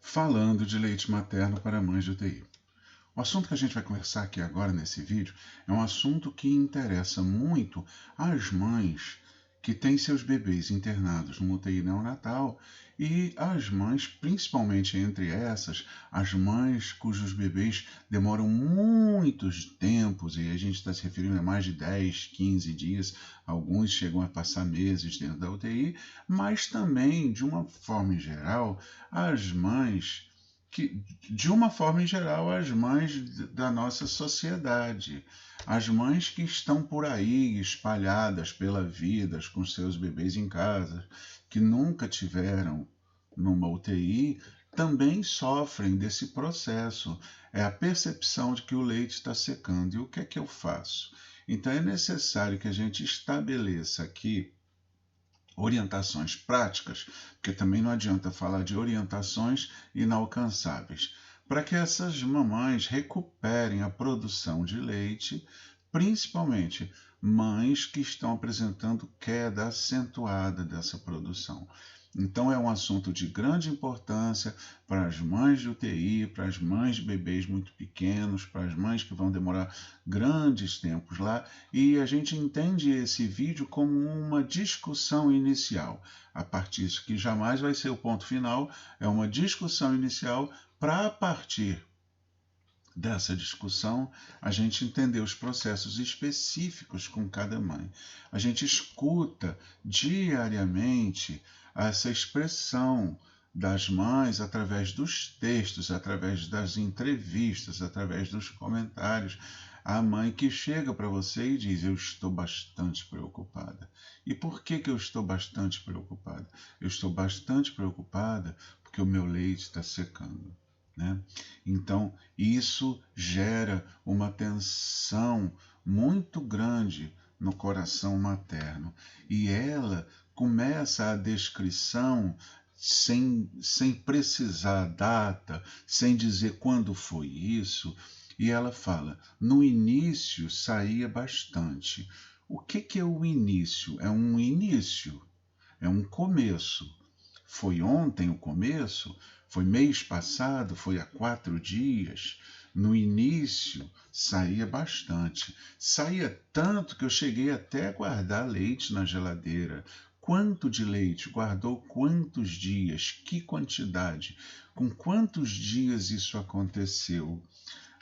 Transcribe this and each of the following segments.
falando de leite materno para mães de UTI. O assunto que a gente vai conversar aqui agora nesse vídeo é um assunto que interessa muito às mães que têm seus bebês internados no UTI neonatal e às mães, principalmente entre essas, as mães cujos bebês demoram muitos tempos, e a gente está se referindo a mais de 10, 15 dias, alguns chegam a passar meses dentro da UTI, mas também, de uma forma em geral, as mães que, de uma forma em geral, as mães da nossa sociedade, as mães que estão por aí espalhadas pela vida com seus bebês em casa, que nunca tiveram numa UTI, também sofrem desse processo. É a percepção de que o leite está secando. E o que é que eu faço? Então é necessário que a gente estabeleça aqui orientações práticas, porque também não adianta falar de orientações inalcançáveis, para que essas mamães recuperem a produção de leite, principalmente mães que estão apresentando queda acentuada dessa produção. Então é um assunto de grande importância para as mães de UTI, para as mães de bebês muito pequenos, para as mães que vão demorar grandes tempos lá, e a gente entende esse vídeo como uma discussão inicial. A partir que jamais vai ser o ponto final, é uma discussão inicial para a partir dessa discussão, a gente entender os processos específicos com cada mãe. A gente escuta diariamente essa expressão das mães através dos textos, através das entrevistas, através dos comentários. A mãe que chega para você e diz: eu estou bastante preocupada. E por que eu estou bastante preocupada? Eu estou bastante preocupada porque o meu leite está secando. Né? Então, isso gera uma tensão muito grande no coração materno. E ela começa a descrição sem precisar a data, sem dizer quando foi isso. E ela fala: no início saía bastante. O que é o início? É um início, é um começo. Foi ontem o começo? Foi mês passado? Foi há 4 dias? No início saía bastante. Saía tanto que eu cheguei até a guardar leite na geladeira. Quanto de leite? Guardou quantos dias? Que quantidade? Com quantos dias isso aconteceu?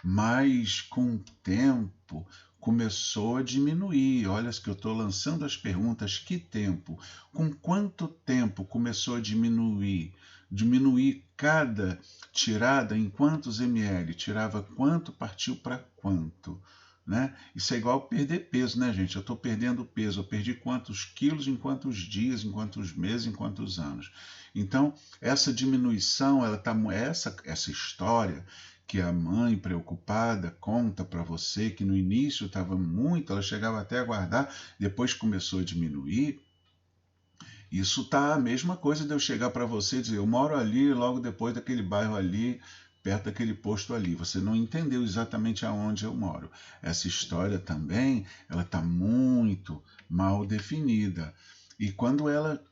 Mas com o tempo começou a diminuir. Olha que eu estou lançando as perguntas. Que tempo? Com quanto tempo começou a diminuir? Diminuir cada tirada em quantos ml? Tirava quanto, partiu para quanto? Né? Isso é igual perder peso, né, gente? Eu estou perdendo peso. Eu perdi quantos quilos em quantos dias, em quantos meses, em quantos anos. Então, essa diminuição, essa história que a mãe preocupada conta para você que no início estava muito, ela chegava até a guardar, depois começou a diminuir. Isso tá a mesma coisa de eu chegar para você e dizer: eu moro ali, logo depois daquele bairro ali, perto daquele posto ali. Você não entendeu exatamente aonde eu moro. Essa história também, ela está muito mal definida. E quando ela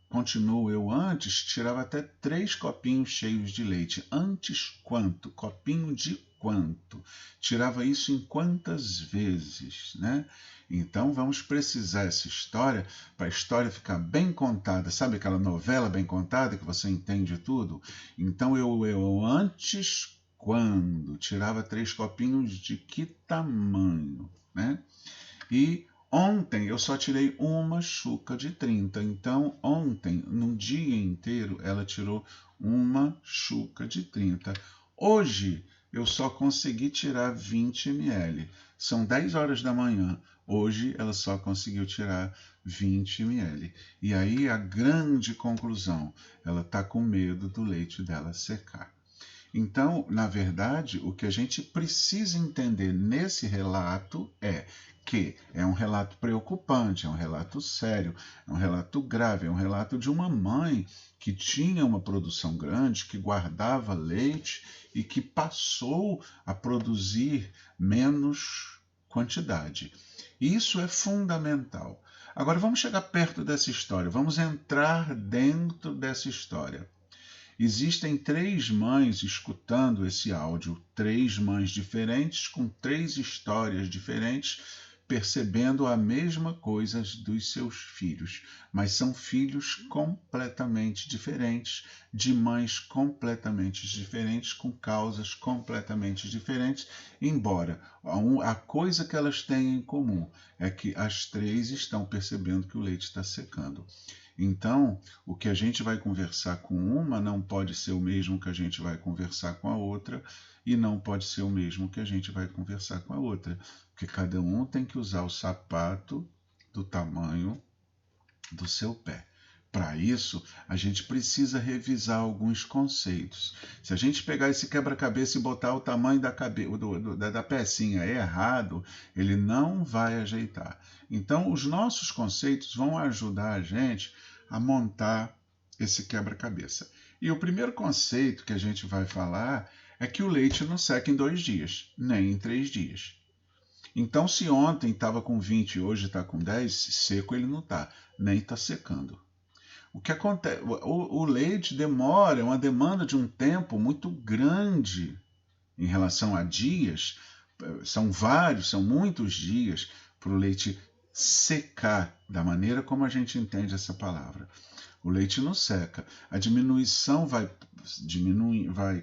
continua, eu antes tirava até 3 copinhos cheios de leite. Antes quanto? Copinho de quanto? Tirava isso em quantas vezes, né? Então vamos precisar essa história para a história ficar bem contada. Sabe aquela novela bem contada que você entende tudo? Então eu antes quando tirava 3 copinhos de que tamanho, né? E ontem eu só tirei uma chuca de 30. Então, ontem, no dia inteiro, ela tirou uma chuca de 30. Hoje, eu só consegui tirar 20 ml. São 10 horas da manhã. Hoje, ela só conseguiu tirar 20 ml. E aí, a grande conclusão: ela está com medo do leite dela secar. Então, na verdade, o que a gente precisa entender nesse relato é que é um relato preocupante, é um relato sério, é um relato grave, é um relato de uma mãe que tinha uma produção grande, que guardava leite e que passou a produzir menos quantidade. Isso é fundamental. Agora vamos chegar perto dessa história, vamos entrar dentro dessa história. Existem 3 mães escutando esse áudio, 3 mães diferentes, com 3 histórias diferentes, percebendo a mesma coisa dos seus filhos, mas são filhos completamente diferentes, de mães completamente diferentes, com causas completamente diferentes, embora a coisa que elas têm em comum é que as 3 estão percebendo que o leite está secando. Então, o que a gente vai conversar com uma não pode ser o mesmo que a gente vai conversar com a outra, e não pode ser o mesmo que a gente vai conversar com a outra, porque cada um tem que usar o sapato do tamanho do seu pé. Para isso, a gente precisa revisar alguns conceitos. Se a gente pegar esse quebra-cabeça e botar o tamanho da pecinha errado, ele não vai ajeitar. Então, os nossos conceitos vão ajudar a gente a montar esse quebra-cabeça. E o primeiro conceito que a gente vai falar é que o leite não seca em 2 dias, nem em 3 dias. Então, se ontem estava com 20 e hoje está com 10, seco ele não está, nem está secando. O que acontece? O leite demora, é uma demanda de um tempo muito grande em relação a dias. São muitos dias para o leite secar, da maneira como a gente entende essa palavra. O leite não seca. A diminuição vai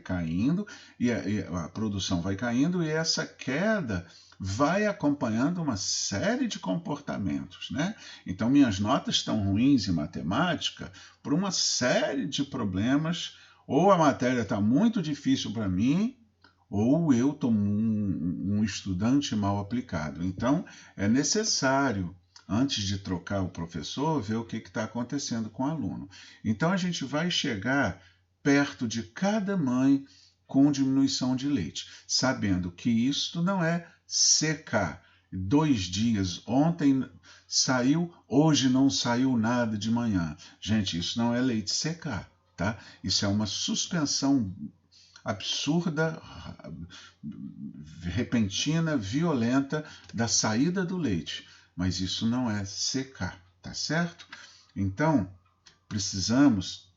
caindo e a produção vai caindo, e essa queda vai acompanhando uma série de comportamentos, né? Então, minhas notas estão ruins em matemática por uma série de problemas, ou a matéria está muito difícil para mim, ou eu estou um estudante mal aplicado. Então, é necessário, antes de trocar o professor, ver o que está acontecendo com o aluno. Então, a gente vai chegar perto de cada mãe com diminuição de leite, sabendo que isto não é secar. 2 dias, ontem saiu, hoje não saiu nada de manhã. Gente, isso não é leite secar, tá? Isso é uma suspensão absurda, repentina, violenta da saída do leite. Mas isso não é secar, tá certo? Então, precisamos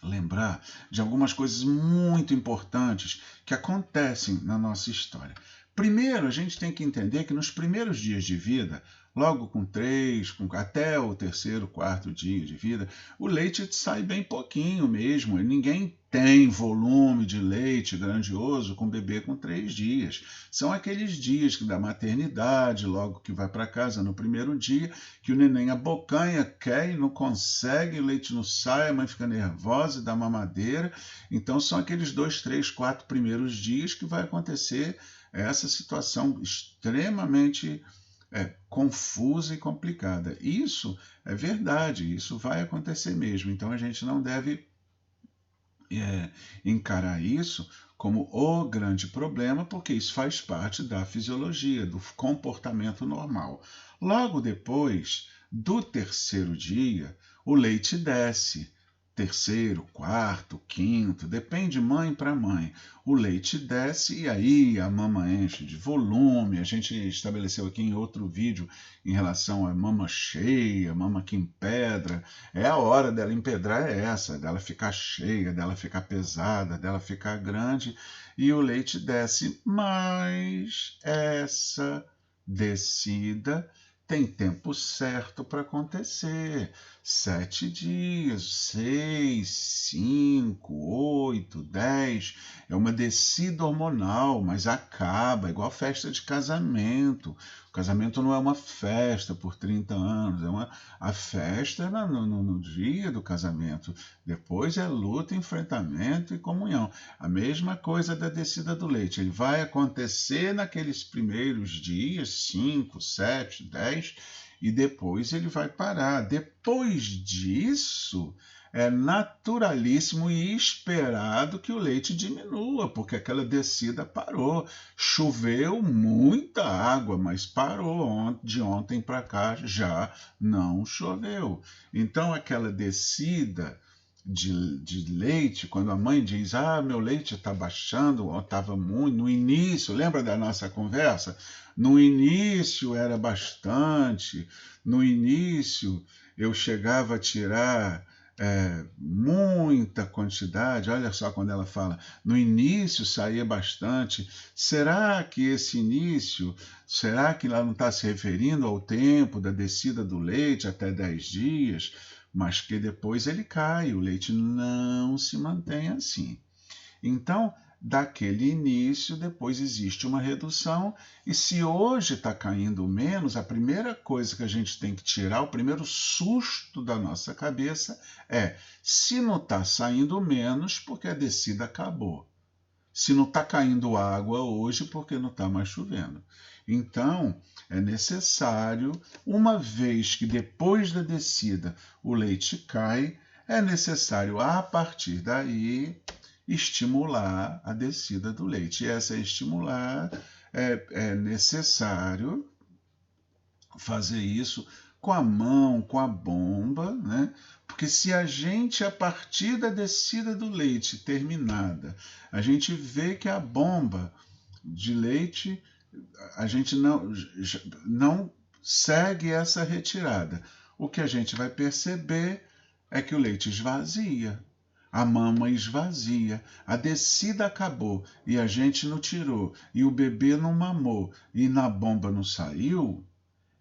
lembrar de algumas coisas muito importantes que acontecem na nossa história. Primeiro, a gente tem que entender que nos primeiros dias de vida, logo com 3, até o 3º, 4º dia de vida, o leite sai bem pouquinho mesmo. Ninguém tem volume de leite grandioso com bebê com 3 dias. São aqueles dias que da maternidade, logo que vai para casa no primeiro dia, que o neném abocanha, quer e não consegue, o leite não sai, a mãe fica nervosa e dá mamadeira. Então são aqueles 2, 3, 4 primeiros dias que vai acontecer essa situação extremamente confusa e complicada. Isso é verdade, isso vai acontecer mesmo. Então a gente não deve encarar isso como o grande problema, porque isso faz parte da fisiologia, do comportamento normal. Logo depois do 3º dia, o leite desce. 3º, 4º, 5º, depende mãe para mãe. O leite desce e aí a mama enche de volume. A gente estabeleceu aqui em outro vídeo em relação à mama cheia, mama que empedra. É a hora dela empedrar, é essa, dela ficar cheia, dela ficar pesada, dela ficar grande, e o leite desce. Mas essa descida tem tempo certo para acontecer. 7 dias, 6, 5, 8, 10. É uma descida hormonal, mas acaba, igual festa de casamento. O casamento não é uma festa por 30 anos, a festa é no dia do casamento. Depois é luta, enfrentamento e comunhão. A mesma coisa da descida do leite. Ele vai acontecer naqueles primeiros dias, 5, 7, 10, e depois ele vai parar. Depois disso, é naturalíssimo e esperado que o leite diminua, porque aquela descida parou. Choveu muita água, mas parou. De ontem para cá já não choveu. Então, aquela descida de leite, quando a mãe diz, meu leite está baixando, ou estava muito, no início, lembra da nossa conversa? No início era bastante, no início eu chegava a tirar muita quantidade. Olha só quando ela fala, no início saía bastante. Será que esse início, será que ela não está se referindo ao tempo da descida do leite até 10 dias? Mas que depois ele cai, o leite não se mantém assim. Então, daquele início, depois existe uma redução, e se hoje está caindo menos, a primeira coisa que a gente tem que tirar, o primeiro susto da nossa cabeça é: se não está saindo menos, porque a descida acabou. Se não está caindo água hoje, porque não está mais chovendo. Então, é necessário, uma vez que depois da descida o leite cai, é necessário, a partir daí, estimular a descida do leite. E essa estimular é necessário fazer isso com a mão, com a bomba, né? Porque se a gente, a partir da descida do leite terminada, a gente vê que a bomba de leite, a gente não segue essa retirada. O que a gente vai perceber é que o leite esvazia. A mama esvazia, a descida acabou e a gente não tirou, e o bebê não mamou, e na bomba não saiu,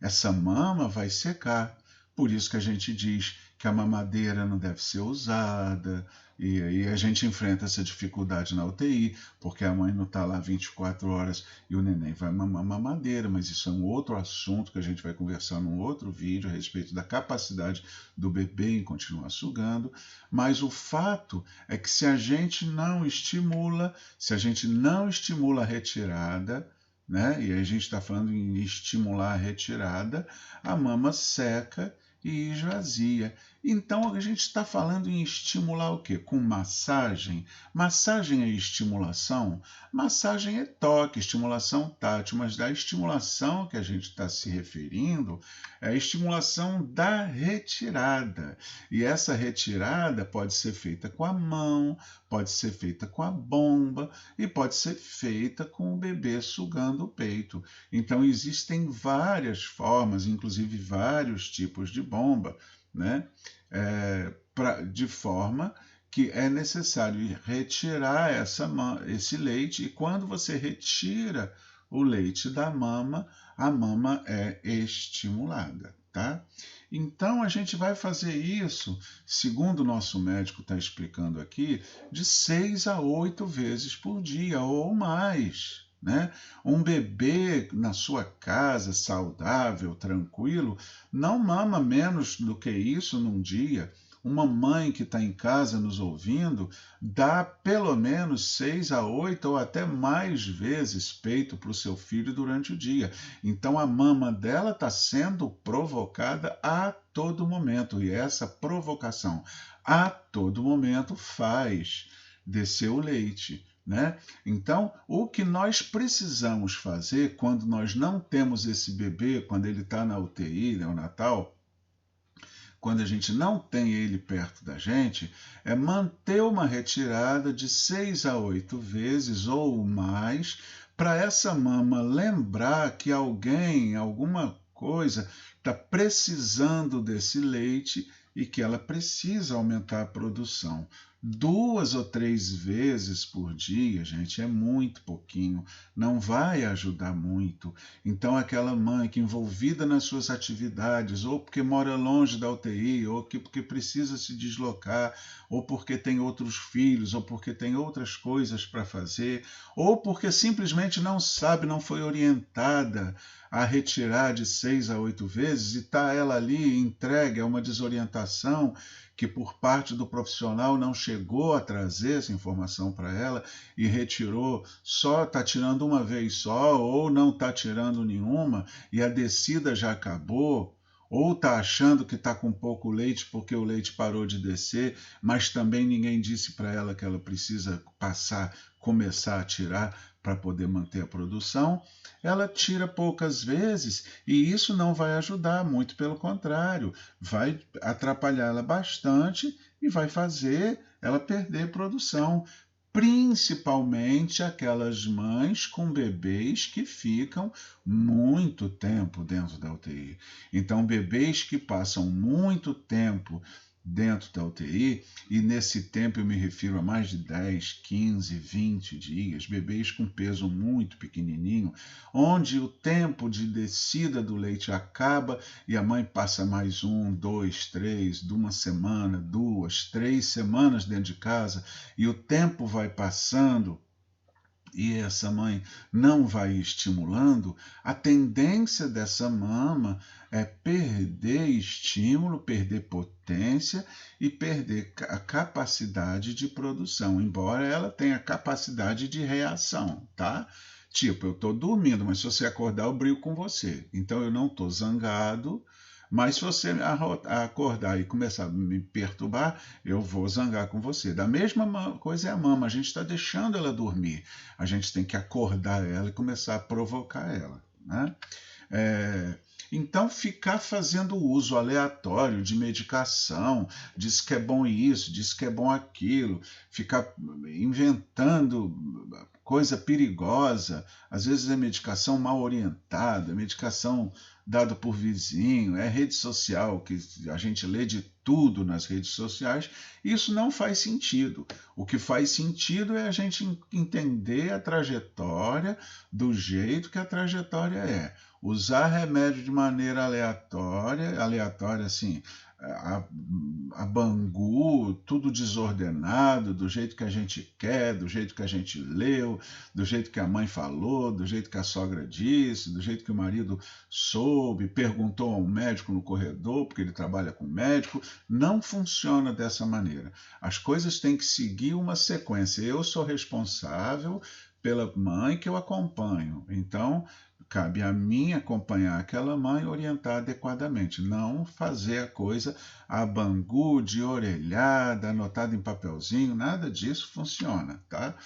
essa mama vai secar. Por isso que a gente diz que a mamadeira não deve ser usada, e aí a gente enfrenta essa dificuldade na UTI, porque a mãe não está lá 24 horas e o neném vai mamar mamadeira, mas isso é um outro assunto que a gente vai conversar num outro vídeo a respeito da capacidade do bebê em continuar sugando. Mas o fato é que se a gente não estimula, se a gente não estimula a retirada, né? E a gente está falando em estimular a retirada, a mama seca e esvazia. Então a gente está falando em estimular o quê? Com massagem. Massagem é estimulação? Massagem é toque, estimulação tátil, mas da estimulação que a gente está se referindo é a estimulação da retirada. E essa retirada pode ser feita com a mão, pode ser feita com a bomba e pode ser feita com o bebê sugando o peito. Então existem várias formas, inclusive vários tipos de bomba, né? De forma que é necessário retirar esse leite, e quando você retira o leite da mama, a mama é estimulada, tá? Então a gente vai fazer isso, segundo o nosso médico está explicando aqui, de 6 a 8 vezes por dia ou mais, né? Um bebê na sua casa, saudável, tranquilo, não mama menos do que isso num dia. Uma mãe que está em casa nos ouvindo dá pelo menos 6 a 8 ou até mais vezes peito para o seu filho durante o dia. Então a mama dela está sendo provocada a todo momento, e essa provocação a todo momento faz descer o leite, né? Então, o que nós precisamos fazer quando nós não temos esse bebê, quando ele está na UTI neonatal, quando a gente não tem ele perto da gente, é manter uma retirada de 6 a 8 vezes ou mais, para essa mama lembrar que alguém, alguma coisa, está precisando desse leite e que ela precisa aumentar a produção. 2 ou 3 vezes por dia, gente, é muito pouquinho, não vai ajudar muito. Então, aquela mãe que envolvida nas suas atividades, ou porque mora longe da UTI, ou porque precisa se deslocar, ou porque tem outros filhos, ou porque tem outras coisas para fazer, ou porque simplesmente não sabe, não foi orientada a retirar de 6 a 8 vezes, e está ela ali entregue a uma desorientação que por parte do profissional não chegou a trazer essa informação para ela e retirou, só está tirando uma vez só, ou não está tirando nenhuma, e a descida já acabou, ou está achando que está com pouco leite porque o leite parou de descer, mas também ninguém disse para ela que ela precisa começar a tirar para poder manter a produção, ela tira poucas vezes e isso não vai ajudar, muito pelo contrário, vai atrapalhar ela bastante e vai fazer ela perder produção, principalmente aquelas mães com bebês que ficam muito tempo dentro da UTI. Então, bebês que passam muito tempo dentro da UTI, e nesse tempo eu me refiro a mais de 10, 15, 20 dias, bebês com peso muito pequenininho, onde o tempo de descida do leite acaba e a mãe passa mais 1, 2, 3, de uma semana, 2, 3 semanas dentro de casa, e o tempo vai passando, e essa mãe não vai estimulando, a tendência dessa mama é perder estímulo, perder potência e perder a capacidade de produção, embora ela tenha capacidade de reação, tá? Tipo, eu estou dormindo, mas se você acordar, eu brigo com você. Então eu não estou zangado, mas se você acordar e começar a me perturbar, eu vou zangar com você. Da mesma coisa é a mama, a gente está deixando ela dormir. A gente tem que acordar ela e começar a provocar ela, né? Então, ficar fazendo uso aleatório de medicação, diz que é bom isso, diz que é bom aquilo, ficar inventando coisa perigosa, às vezes é medicação mal orientada, medicação dada por vizinho, é rede social, que a gente lê de tudo nas redes sociais, isso não faz sentido. O que faz sentido é a gente entender a trajetória do jeito que a trajetória é. Usar remédio de maneira aleatória assim, a bangu, tudo desordenado, do jeito que a gente quer, do jeito que a gente leu, do jeito que a mãe falou, do jeito que a sogra disse, do jeito que o marido soube, perguntou a um médico no corredor, porque ele trabalha com médico. Não funciona dessa maneira. As coisas têm que seguir uma sequência. Eu sou responsável pela mãe que eu acompanho. Então, cabe a mim acompanhar aquela mãe e orientar adequadamente, não fazer a coisa a bangu, de orelhada, anotado em papelzinho, nada disso funciona, tá?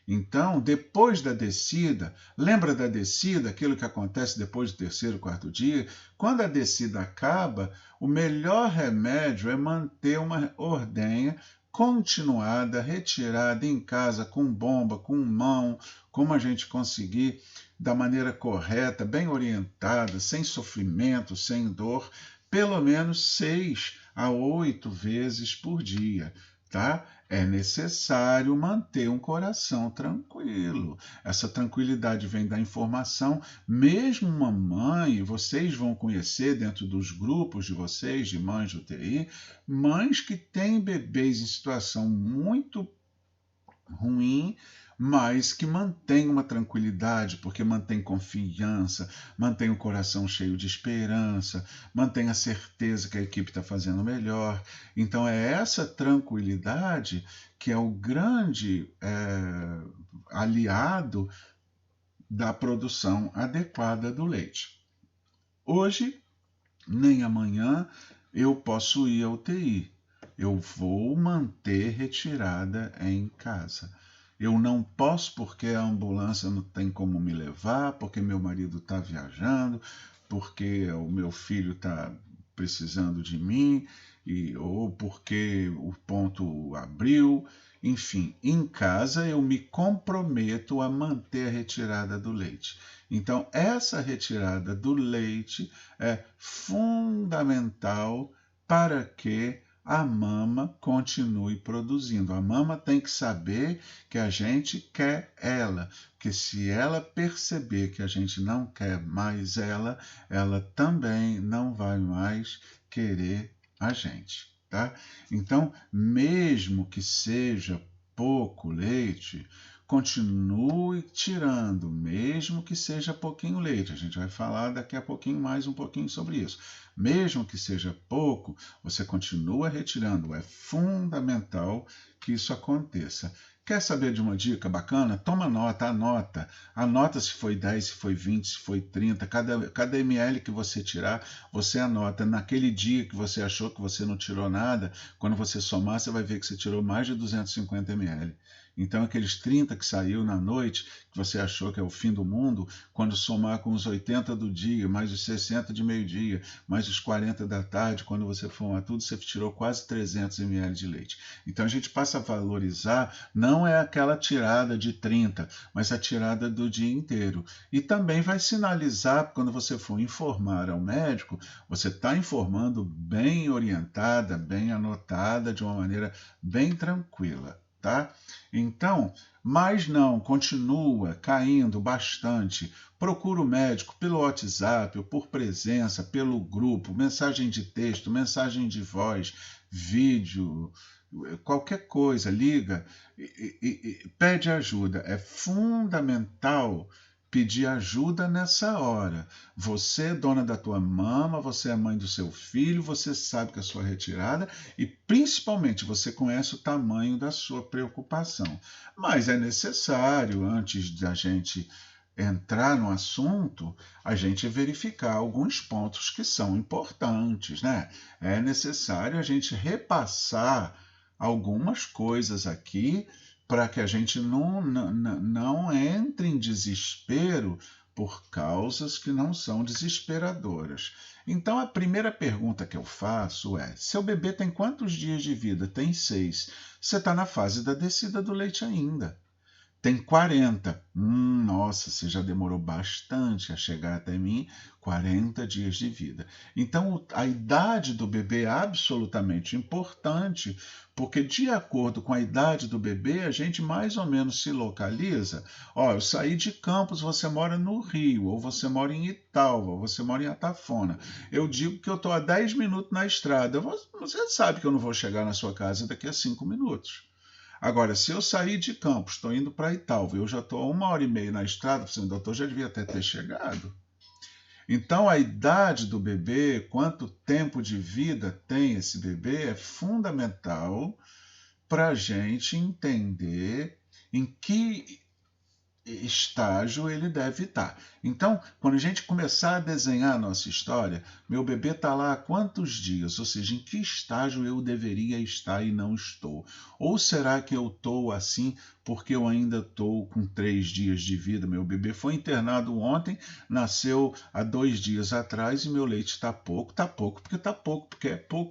Então, depois da descida, lembra da descida, aquilo que acontece depois do terceiro, quarto dia? Quando a descida acaba, o melhor remédio é manter uma ordenha continuada, retirada em casa, com bomba, com mão, como a gente conseguir, da maneira correta, bem orientada, sem sofrimento, sem dor, pelo menos 6 a 8 vezes por dia, tá? É necessário manter um coração tranquilo. Essa tranquilidade vem da informação. Mesmo uma mãe, vocês vão conhecer dentro dos grupos de vocês, de mães de UTI, mães que têm bebês em situação muito ruim, mas que mantém uma tranquilidade, porque mantém confiança, mantém o coração cheio de esperança, mantém a certeza que a equipe está fazendo melhor. Então é essa tranquilidade que é o grande aliado da produção adequada do leite. Hoje, nem amanhã, eu posso ir à UTI. Eu vou manter retirada em casa. Eu não posso porque a ambulância não tem como me levar, porque meu marido está viajando, porque o meu filho está precisando de mim, ou porque o ponto abriu. Enfim, em casa eu me comprometo a manter a retirada do leite. Então, essa retirada do leite é fundamental para que a mama continue produzindo. A mama tem que saber que a gente quer ela, porque se ela perceber que a gente não quer mais ela, ela também não vai mais querer a gente, tá? Então, mesmo que seja pouco leite, continue tirando, mesmo que seja pouquinho leite. A gente vai falar daqui a pouquinho mais um pouquinho sobre isso. Mesmo que seja pouco, você continua retirando. É fundamental que isso aconteça. Quer saber de uma dica bacana? Toma nota, anota. Anota se foi 10, se foi 20, se foi 30. Cada ml que você tirar, você anota. Naquele dia que você achou que você não tirou nada, quando você somar, você vai ver que você tirou mais de 250 ml. Então, aqueles 30 que saiu na noite, que você achou que é o fim do mundo, quando somar com os 80 do dia, mais os 60 de meio-dia, mais os 40 da tarde, quando você formar tudo, você tirou quase 300 ml de leite. Então, a gente passa a valorizar não não é aquela tirada de 30, mas a tirada do dia inteiro. E também vai sinalizar, quando você for informar ao médico, você está informando bem orientada, bem anotada, de uma maneira bem tranquila, tá? Então, mas não, continua caindo bastante. Procura o médico pelo WhatsApp, ou por presença, pelo grupo, mensagem de texto, mensagem de voz, vídeo, qualquer coisa, liga e pede ajuda. É fundamental pedir ajuda nessa hora. Você é dona da tua mama, você é mãe do seu filho, você sabe que a sua retirada e principalmente você conhece o tamanho da sua preocupação. Mas é necessário, antes da gente entrar no assunto, a gente verificar alguns pontos que são importantes, né? É necessário a gente repassar algumas coisas aqui para que a gente não entre em desespero por causas que não são desesperadoras. Então, a primeira pergunta que eu faço é: seu bebê tem quantos dias de vida? Tem 6. Você está na fase da descida do leite ainda. Tem 40. Nossa, você já demorou bastante a chegar até mim. 40 dias de vida. Então, a idade do bebê é absolutamente importante, porque de acordo com a idade do bebê, a gente mais ou menos se localiza. Ó, eu saí de Campos, você mora no Rio, ou você mora em Italva, ou você mora em Atafona. Eu digo que eu estou a 10 minutos na estrada. Você sabe que eu não vou chegar na sua casa daqui a 5 minutos. Agora, se eu sair de Campos, estou indo para Italva, eu já estou a 1h30 na estrada, o doutor já devia até ter chegado. Então, a idade do bebê, quanto tempo de vida tem esse bebê, é fundamental para a gente entender em que estágio ele deve estar. Então, quando a gente começar a desenhar a nossa história, meu bebê está lá há quantos dias? Ou seja, em que estágio eu deveria estar e não estou? Ou será que eu estou assim porque eu ainda estou com 3 dias de vida? Meu bebê foi internado ontem, nasceu há 2 dias atrás e meu leite está pouco porque é pouco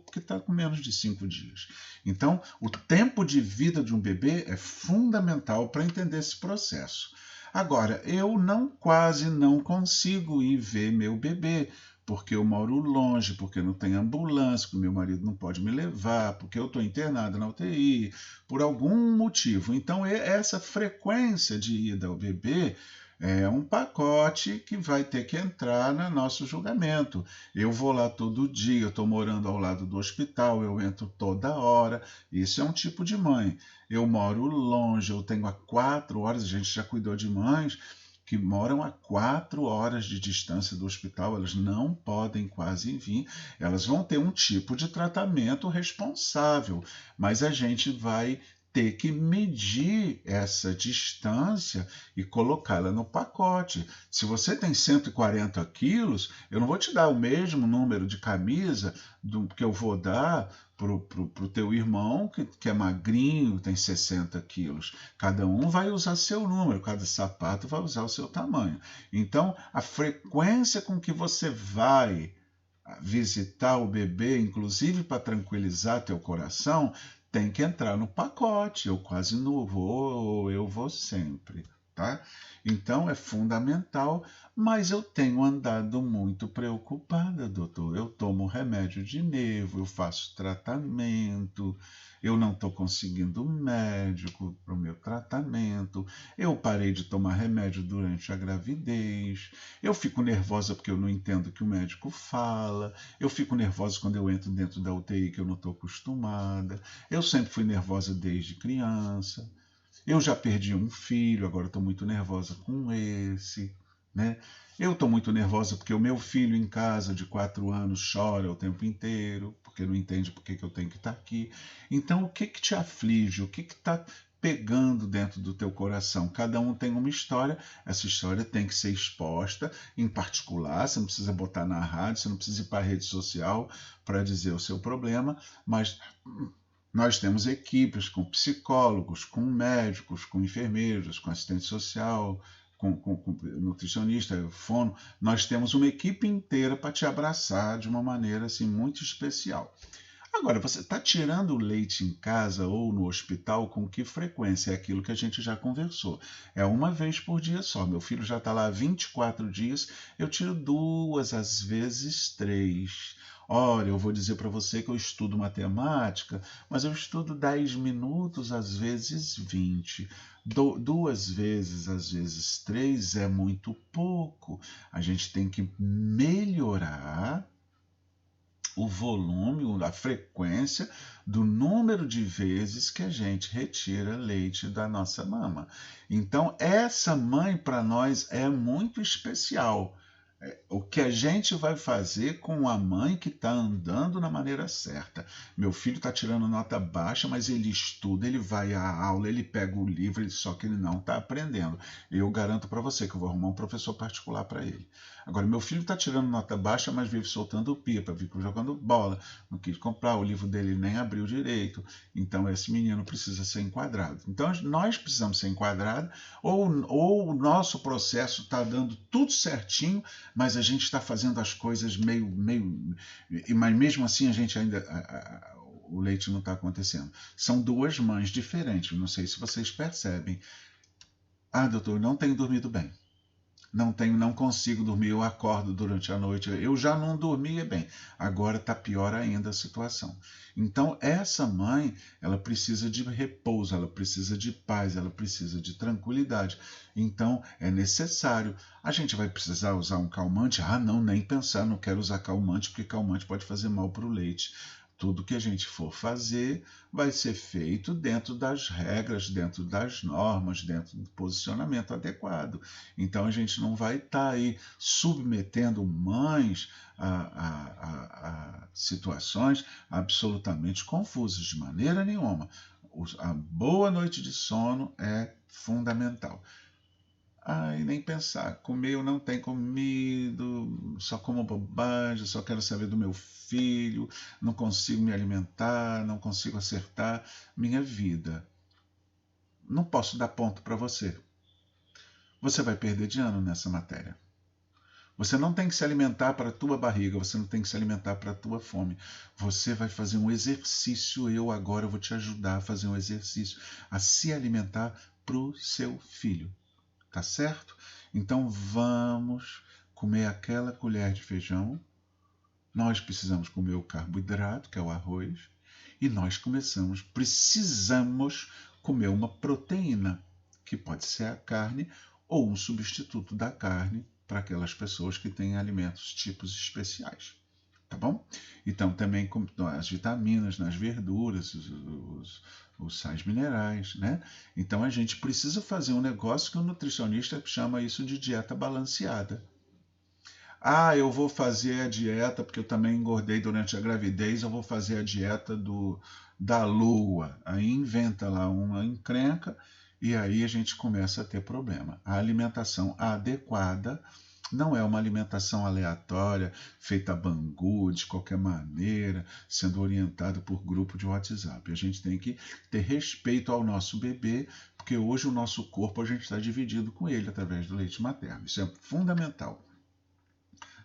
porque está com menos de 5 dias. Então, o tempo de vida de um bebê é fundamental para entender esse processo. Agora, eu quase não consigo ir ver meu bebê, porque eu moro longe, porque não tem ambulância, porque meu marido não pode me levar, porque eu estou internada na UTI, por algum motivo. Então, essa frequência de ida ao bebê é um pacote que vai ter que entrar no nosso julgamento. Eu vou lá todo dia, eu estou morando ao lado do hospital, eu entro toda hora. Isso é um tipo de mãe. Eu moro longe, eu tenho a 4 horas, a gente já cuidou de mães que moram a 4 horas de distância do hospital, elas não podem quase vir, elas vão ter um tipo de tratamento responsável, mas a gente vai ter que medir essa distância e colocá-la no pacote. Se você tem 140 quilos, eu não vou te dar o mesmo número de camisa que eu vou dar para o teu irmão, que é magrinho, tem 60 quilos. Cada um vai usar seu número, cada sapato vai usar o seu tamanho. Então, a frequência com que você vai visitar o bebê, inclusive para tranquilizar teu coração, tem que entrar no pacote. Eu quase não vou, eu vou sempre, tá? Então é fundamental, mas eu tenho andado muito preocupada, doutor. Eu tomo remédio de nervo, eu faço tratamento, eu não estou conseguindo médico para o meu tratamento, eu parei de tomar remédio durante a gravidez, eu fico nervosa porque eu não entendo o que o médico fala, eu fico nervosa quando eu entro dentro da UTI que eu não estou acostumada, eu sempre fui nervosa desde criança. Eu já perdi um filho, agora estou muito nervosa com esse, né? Eu estou muito nervosa porque o meu filho em casa de 4 anos chora o tempo inteiro, porque não entende por que eu tenho que estar aqui. Então, o que te aflige? O que está pegando dentro do teu coração? Cada um tem uma história, essa história tem que ser exposta em particular, você não precisa botar na rádio, você não precisa ir para a rede social para dizer o seu problema, mas nós temos equipes com psicólogos, com médicos, com enfermeiros, com assistente social, com nutricionista, fono. Nós temos uma equipe inteira para te abraçar de uma maneira assim, muito especial. Agora, você está tirando o leite em casa ou no hospital com que frequência? É aquilo que a gente já conversou. É uma vez por dia só. Meu filho já está lá há 24 dias, eu tiro duas, às vezes três. Olha, eu vou dizer para você que eu estudo matemática, mas eu estudo 10 minutos, às vezes 20. Duas vezes, às vezes três é muito pouco. A gente tem que melhorar o volume, a frequência do número de vezes que a gente retira leite da nossa mama. Então, essa mãe para nós é muito especial. O que a gente vai fazer com a mãe que está andando na maneira certa? Meu filho está tirando nota baixa, mas ele estuda, ele vai à aula, ele pega o livro, só que ele não está aprendendo. Eu garanto para você que eu vou arrumar um professor particular para ele. Agora, meu filho está tirando nota baixa, mas vive soltando pipa, vive jogando bola, não quis comprar, o livro dele nem abriu direito. Então, esse menino precisa ser enquadrado. Então, nós precisamos ser enquadrados, ou o nosso processo está dando tudo certinho, mas a gente está fazendo as coisas meio. Mas mesmo assim, a gente ainda. O leite não está acontecendo. São duas mães diferentes, não sei se vocês percebem. Ah, doutor, não tenho dormido bem. Não consigo dormir, eu acordo durante a noite, eu já não dormia bem, agora está pior ainda a situação. Então, essa mãe, ela precisa de repouso, ela precisa de paz, ela precisa de tranquilidade. Então, é necessário. A gente vai precisar usar um calmante? Ah, não, nem pensar, não quero usar calmante, porque calmante pode fazer mal para o leite. Tudo que a gente for fazer vai ser feito dentro das regras, dentro das normas, dentro do posicionamento adequado. Então a gente não vai estar aí submetendo mães a situações absolutamente confusas, de maneira nenhuma. A boa noite de sono é fundamental. Ai, nem pensar. Comer eu não tenho comido, só como bobagem, só quero saber do meu filho, não consigo me alimentar, não consigo acertar minha vida. Não posso dar ponto para você. Você vai perder de ano nessa matéria. Você não tem que se alimentar para a tua barriga, você não tem que se alimentar para a tua fome. Você vai fazer um exercício, eu agora vou te ajudar a fazer um exercício, a se alimentar para o seu filho. Tá certo? Então vamos comer aquela colher de feijão. Nós precisamos comer o carboidrato, que é o arroz, e nós precisamos comer uma proteína, que pode ser a carne ou um substituto da carne para aquelas pessoas que têm alimentos tipos especiais. Tá bom? Então também as vitaminas nas verduras, os sais minerais, né? Então a gente precisa fazer um negócio que o nutricionista chama isso de dieta balanceada. Ah, eu vou fazer a dieta, porque eu também engordei durante a gravidez, eu vou fazer a dieta da lua. Aí inventa lá uma encrenca e aí a gente começa a ter problema. A alimentação adequada não é uma alimentação aleatória, feita a bangu, de qualquer maneira, sendo orientado por grupo de WhatsApp. A gente tem que ter respeito ao nosso bebê, porque hoje o nosso corpo a gente está dividido com ele através do leite materno. Isso é fundamental.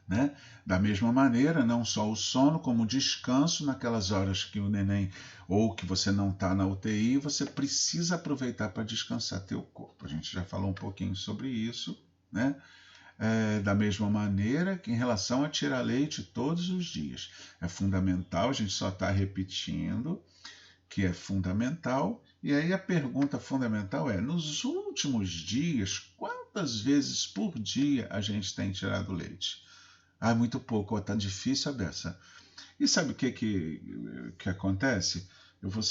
Né? Da mesma maneira, não só o sono, como o descanso naquelas horas que o neném ou que você não está na UTI, você precisa aproveitar para descansar teu corpo. A gente já falou um pouquinho sobre isso, né? Da mesma maneira que em relação a tirar leite todos os dias. É fundamental, a gente só está repetindo que é fundamental. E aí a pergunta fundamental é, nos últimos dias, quantas vezes por dia a gente tem tirado leite? Ah, muito pouco, está difícil a beça. E sabe o que acontece? Eu vou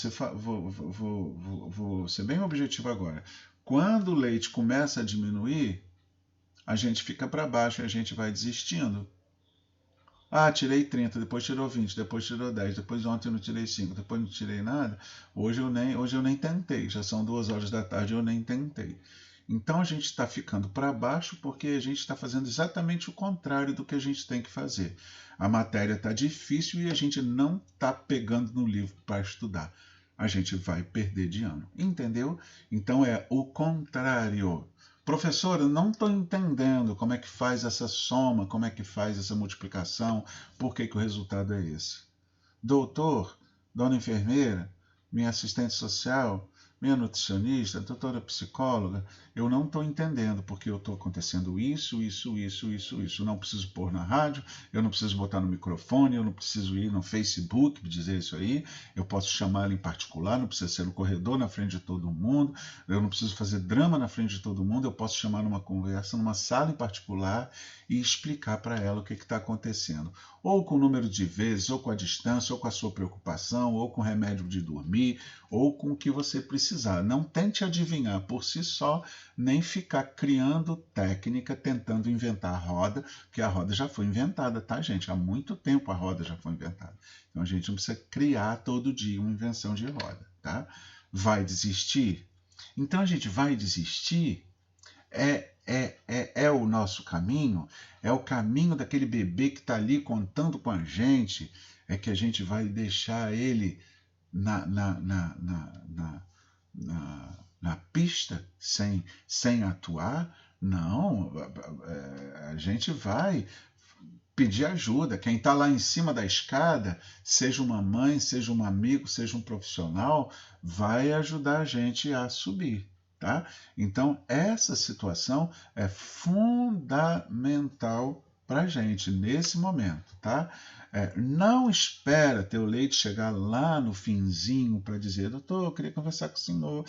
ser bem objetivo agora. Quando o leite começa a diminuir, a gente fica para baixo e a gente vai desistindo. Ah, tirei 30, depois tirou 20, depois tirou 10, depois ontem eu não tirei 5, depois não tirei nada. Hoje eu nem tentei, já são 2 horas da tarde e eu nem tentei. Então a gente está ficando para baixo porque a gente está fazendo exatamente o contrário do que a gente tem que fazer. A matéria está difícil e a gente não está pegando no livro para estudar. A gente vai perder de ano. Entendeu? Então é o contrário. Professor, eu não estou entendendo como é que faz essa soma, como é que faz essa multiplicação, por que o resultado é esse. Doutor, dona enfermeira, minha assistente social, minha nutricionista, doutora psicóloga, eu não estou entendendo porque eu estou acontecendo isso. Não preciso pôr na rádio, eu não preciso botar no microfone, eu não preciso ir no Facebook dizer isso aí, eu posso chamar ela em particular, não precisa ser no corredor na frente de todo mundo, eu não preciso fazer drama na frente de todo mundo, eu posso chamar numa conversa, numa sala em particular e explicar para ela o que está acontecendo. Ou com o número de vezes, ou com a distância, ou com a sua preocupação, ou com o remédio de dormir, ou com o que você precisar. Não tente adivinhar por si só, nem ficar criando técnica, tentando inventar a roda, porque a roda já foi inventada, tá, gente? Há muito tempo a roda já foi inventada. Então a gente não precisa criar todo dia uma invenção de roda, tá? Vai desistir? Então a gente vai desistir? É o nosso caminho? É o caminho daquele bebê que está ali contando com a gente? É que a gente vai deixar ele na pista sem atuar? Não, a gente vai pedir ajuda. Quem está lá em cima da escada, seja uma mãe, seja um amigo, seja um profissional, vai ajudar a gente a subir. Tá? Então, essa situação é fundamental para a gente nesse momento. Tá? Não espera ter o leite chegar lá no finzinho para dizer: doutor, eu queria conversar com o senhor,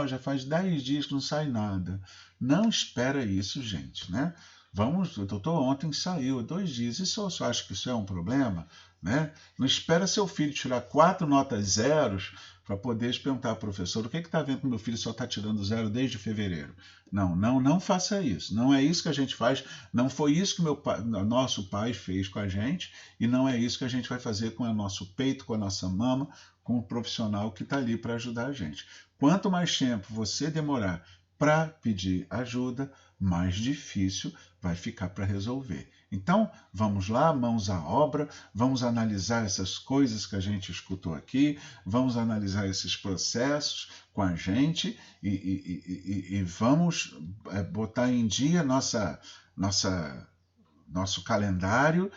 já faz 10 dias que não sai nada. Não espera isso, gente. Né? O doutor ontem saiu, 2 dias. E se eu acha que isso é um problema? Né? Não espera seu filho tirar 4 notas zeros para poder perguntar ao professor: o que está vendo que meu filho só está tirando 0 desde fevereiro? Não faça isso. Não é isso que a gente faz. Não foi isso que nosso pai fez com a gente, e não é isso que a gente vai fazer com o nosso peito, com a nossa mama, com o profissional que está ali para ajudar a gente. Quanto mais tempo você demorar para pedir ajuda, mais difícil vai ficar para resolver. Então, vamos lá, mãos à obra, vamos analisar essas coisas que a gente escutou aqui, vamos analisar esses processos com a gente e vamos botar em dia nosso calendário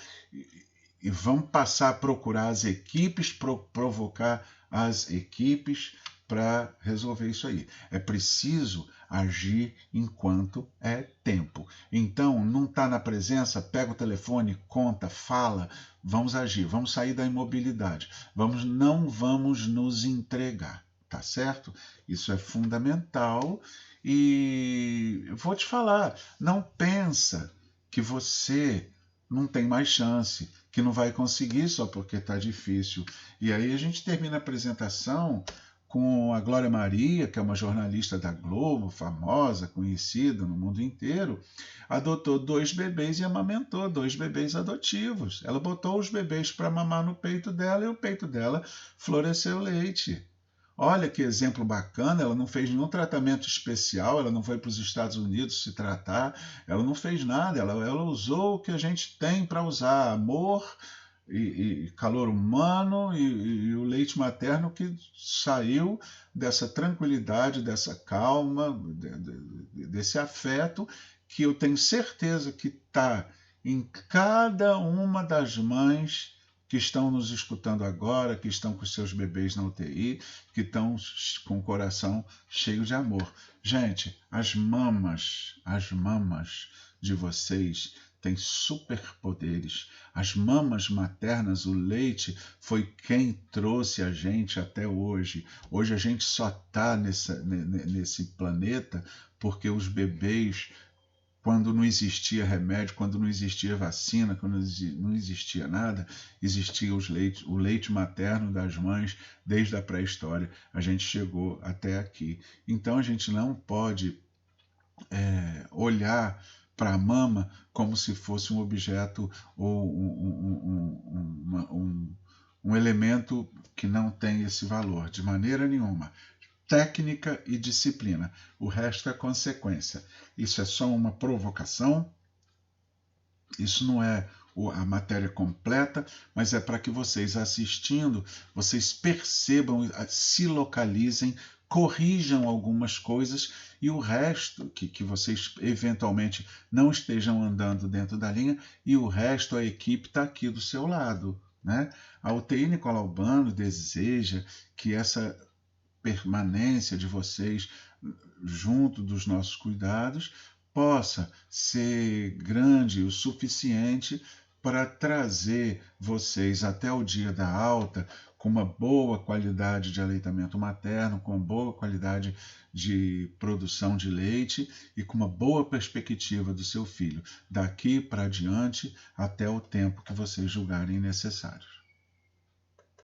e vamos passar a procurar as equipes, provocar as equipes para resolver isso aí. É preciso agir enquanto é tempo. Então, não está na presença, pega o telefone, conta, fala, vamos agir, vamos sair da imobilidade, não vamos nos entregar, tá certo? Isso é fundamental e eu vou te falar, não pensa que você não tem mais chance, que não vai conseguir só porque está difícil. E aí a gente termina a apresentação com a Glória Maria, que é uma jornalista da Globo, famosa, conhecida no mundo inteiro, adotou 2 bebês e amamentou 2 bebês adotivos. Ela botou os bebês para mamar no peito dela e o peito dela floresceu leite. Olha que exemplo bacana, ela não fez nenhum tratamento especial, ela não foi para os Estados Unidos se tratar, ela não fez nada, ela usou o que a gente tem para usar, amor, e calor humano e o leite materno que saiu dessa tranquilidade, dessa calma, desse afeto que eu tenho certeza que está em cada uma das mães que estão nos escutando agora, que estão com seus bebês na UTI, que estão com o coração cheio de amor. Gente, as mamas de vocês têm superpoderes. As mamas maternas, o leite, foi quem trouxe a gente até hoje. Hoje a gente só está nesse planeta porque os bebês, quando não existia remédio, quando não existia vacina, quando não existia nada, existia o leite materno das mães desde a pré-história. A gente chegou até aqui. Então a gente não pode olhar para a mama como se fosse um objeto ou um elemento que não tem esse valor, de maneira nenhuma. Técnica e disciplina. O resto é consequência. Isso é só uma provocação, isso não é a matéria completa, mas é para que vocês assistindo, vocês percebam, se localizem, corrijam algumas coisas e o resto, que vocês eventualmente não estejam andando dentro da linha, e o resto, a equipe está aqui do seu lado. né? A UTI Nicolau Albano deseja que essa permanência de vocês junto dos nossos cuidados possa ser grande o suficiente para trazer vocês até o dia da alta com uma boa qualidade de aleitamento materno, com uma boa qualidade de produção de leite e com uma boa perspectiva do seu filho, daqui para diante até o tempo que vocês julgarem necessário.